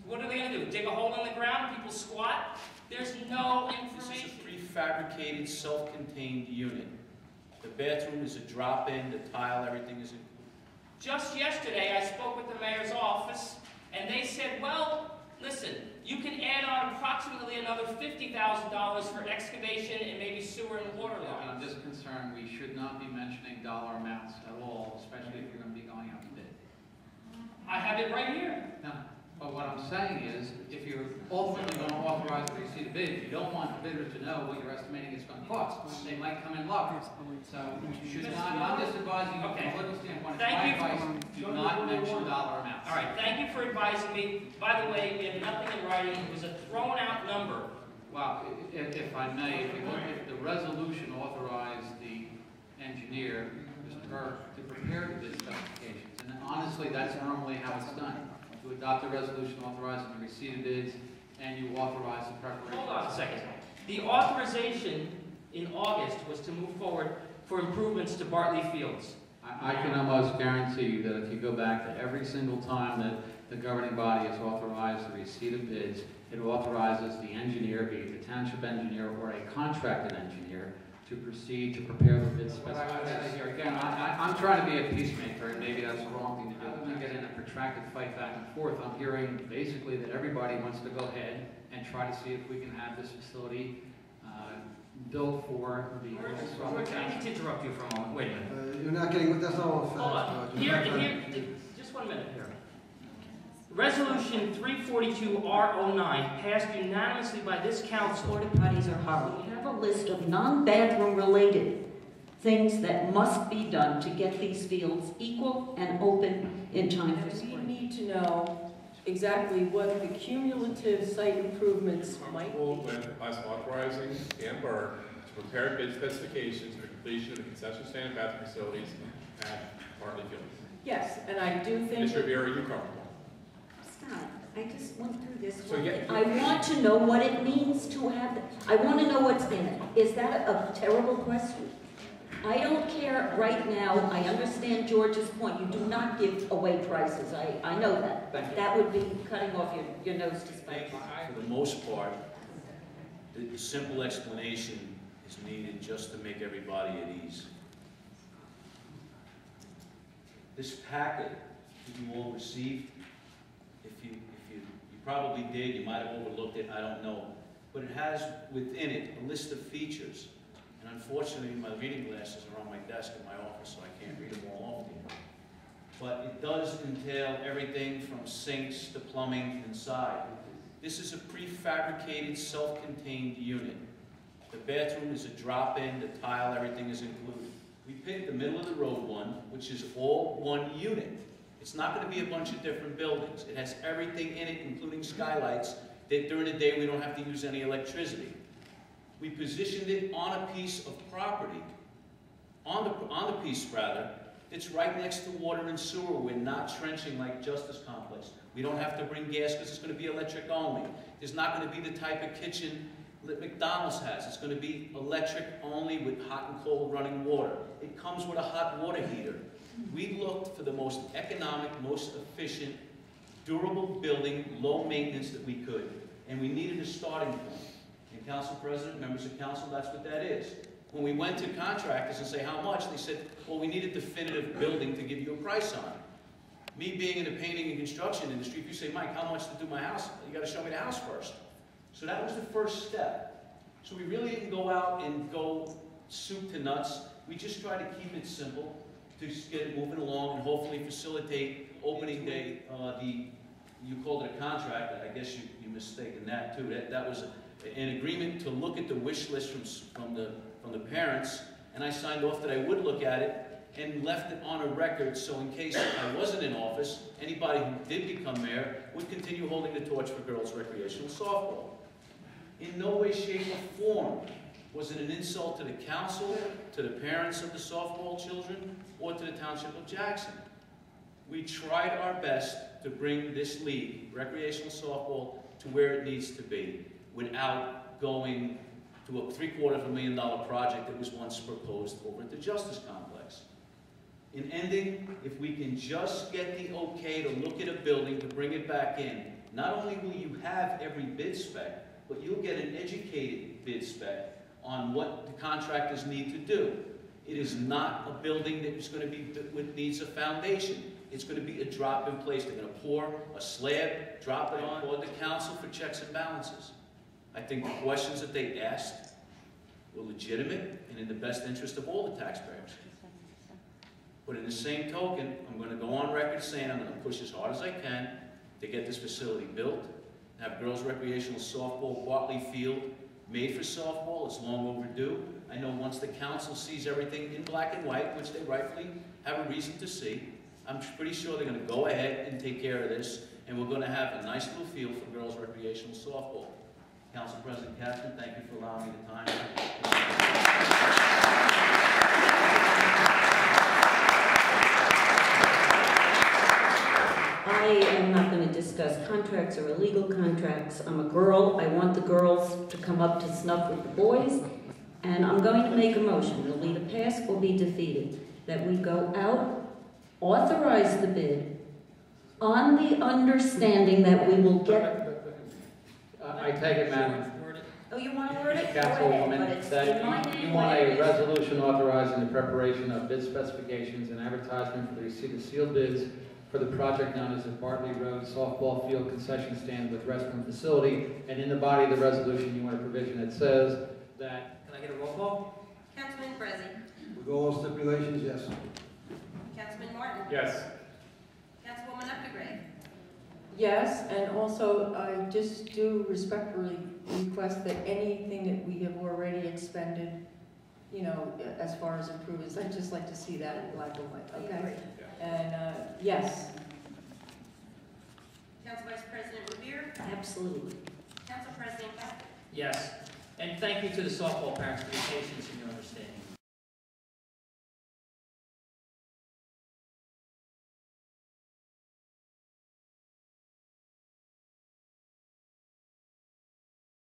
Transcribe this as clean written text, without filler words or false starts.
What are they going to do? Dig a hole in the ground? People squat? There's no information. This is a prefabricated, self-contained unit. The bathroom is a drop-in, the tile, everything is included. Just yesterday, I spoke with the mayor's office, and they said, well, listen, you can add on approximately another $50,000 for excavation and maybe sewer and water lines. I'm just concerned we should not be mentioning dollar amounts at all, especially if you're going to be going out to bid. I have it right here. No, but what I'm saying is, if you're ultimately going to authorize the receipt of bid, you don't want the bidder to know what you're estimating it's going to cost. They might come in low. So you should not, I'm just advising you from a political standpoint, Thank you. advice, do not mention dollar amounts. All right, thank you for advising me. By the way, we have nothing in writing. It was a thrown-out number. Well, if I may, if you look at the resolution authorized the engineer, Mr. Burke, to prepare the bid specifications. And honestly, that's normally how it's done. You adopt a resolution authorizing the receipt of bids, and you authorize the preparation. Hold on a second. The authorization in August was to move forward for improvements to Bartley Fields. I can almost guarantee you that if you go back to every single time that the governing body has authorized the receipt of bids, it authorizes the engineer, be it the township engineer or a contracted engineer, to proceed to prepare the bid specifications. Again, I'm trying to be a peacemaker, and maybe that's the wrong thing to do. To get in a protracted fight back and forth, I'm hearing basically that everybody wants to go ahead and try to see if we can have this facility built for the George, I need to interrupt you for a moment. Wait a minute. You're not getting, that's not all the facts. Hold on. Here, just 1 minute here. Resolution 342-R09 passed unanimously by this council. Porta potties are horrible. We have a list of non-bathroom related things that must be done to get these fields equal and open in time for And we spring. need to know exactly what the cumulative site improvements might be. With us authorizing Dan Burke to prepare bid specifications for completion of the concession stand and bathroom facilities at Bartley Fields. Yes, and I do think Mr. Vera, are you comfortable? Scott, I just went through this. So, yeah, I want to know what it means to have, I want to know what's in it. Is that a terrible question? I don't care right now. I understand George's point. You do not give away prices. I know that. That would be cutting off your nose to spite. For the most part, the simple explanation is needed just to make everybody at ease. This packet that you all received, if you probably did, you might have overlooked it, I don't know. But it has within it a list of features. And unfortunately, my reading glasses are on my desk in my office, so I can't read them all off to you. But it does entail everything from sinks to plumbing inside. This is a prefabricated, self-contained unit. The bathroom is a drop-in, the tile, everything is included. We picked the middle of the road one, which is all one unit. It's not going to be a bunch of different buildings. It has everything in it, including skylights, that during the day we don't have to use any electricity. We positioned it on a piece of property, on the piece rather, it's right next to water and sewer. We're not trenching like Justice Complex. We don't have to bring gas because it's going to be electric only. There's not going to be the type of kitchen that McDonald's has. It's going to be electric only with hot and cold running water. It comes with a hot water heater. We looked for the most economic, most efficient, durable building, low maintenance that we could. And we needed a starting point. And Council President, members of Council, that's what that is. When we went to contractors and say how much, they said, well, we need a definitive building to give you a price on. Me being in the painting and construction industry, if you say, Mike, how much to do my house? You got to show me the house first. So that was the first step. So we really didn't go out and go soup to nuts. We just tried to keep it simple to get it moving along and hopefully facilitate opening day. You called it a contract, I guess you mistaken that too. That was an agreement to look at the wish list from the parents, and I signed off that I would look at it and left it on a record so in case I wasn't in office, anybody who did become mayor would continue holding the torch for girls' recreational softball. In no way, shape, or form was it an insult to the council, to the parents of the softball children, or to the Township of Jackson. We tried our best to bring this league, recreational softball, to where it needs to be without going to a $750,000 project that was once proposed over at the Justice Complex. In ending, if we can just get the okay to look at a building, to bring it back in, not only will you have every bid spec, but you'll get an educated bid spec on what the contractors need to do. It is not a building that is going to be, that needs a foundation. It's going to be a drop in place. They're going to pour a slab, drop it on, or the council for checks and balances. I think the questions that they asked were legitimate and in the best interest of all the taxpayers. But in the same token, I'm going to go on record saying I'm going to push as hard as I can to get this facility built, have girls' recreational softball, Bartley Field, made for softball. It's long overdue. I know once the council sees everything in black and white, which they rightfully have a reason to see, I'm pretty sure they're going to go ahead and take care of this, and we're going to have a nice little field for girls' recreational softball. Council President Kaplan, thank you for allowing me the time. I am not going to discuss contracts or illegal contracts. I'm a girl. I want the girls to come up to snuff with the boys. And I'm going to make a motion. It'll either pass or be defeated. That we go out, authorize the bid, on the understanding that we will get... I take it, Madam Oh, you want to word it? Go ahead, but Councilwoman, it's in my that name. you want a resolution authorizing the preparation of bid specifications and advertisement for the receipt of sealed bids for the project known as the Bartley Road Softball Field Concession Stand with Restroom Facility. And in the body of the resolution, you want a provision that says that... Can I get a roll call? Councilman Brezzi. With all stipulations, yes. Councilman Martin. Yes. Councilwoman Updegrave. Yes, and also I just do respectfully request that anything that we have already expended, you know, as far as improvements, I'd just like to see that in black and white, okay? And yes. Council Vice President Revere. Absolutely. Council President Kaplan. Yes. And thank you to the softball parents for your patience and your understanding.